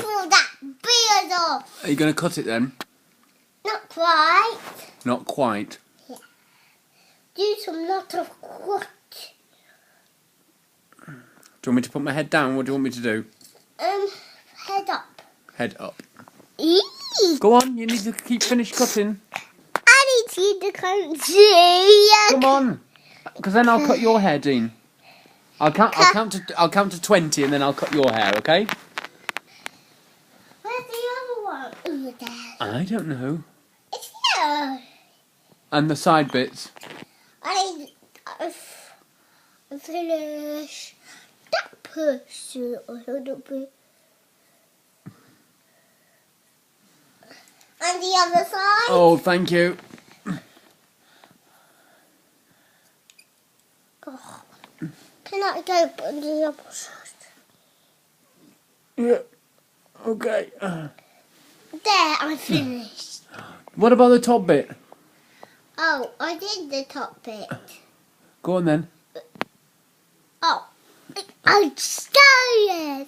pull that beard off. Are you going to cut it then? Not quite. Not quite. Yeah. Do some lot of cut. Do you want me to put my head down? What do you want me to do? Head up. Head up. Eee. Go on, you need to finish cutting. I need you to come see. Come on, because then I'll cut your hair, Dean. I'll count to 20, and then I'll cut your hair. Okay? Where's the other one? Ooh, there. I don't know. It's here. And the side bits. I finish that person a little bit. And the other side. Oh, thank you. Oh, can I go on the other side? Yeah. Okay. There, I finished. What about the top bit? Oh, I did the top bit. Go on then. Oh, I'm scared.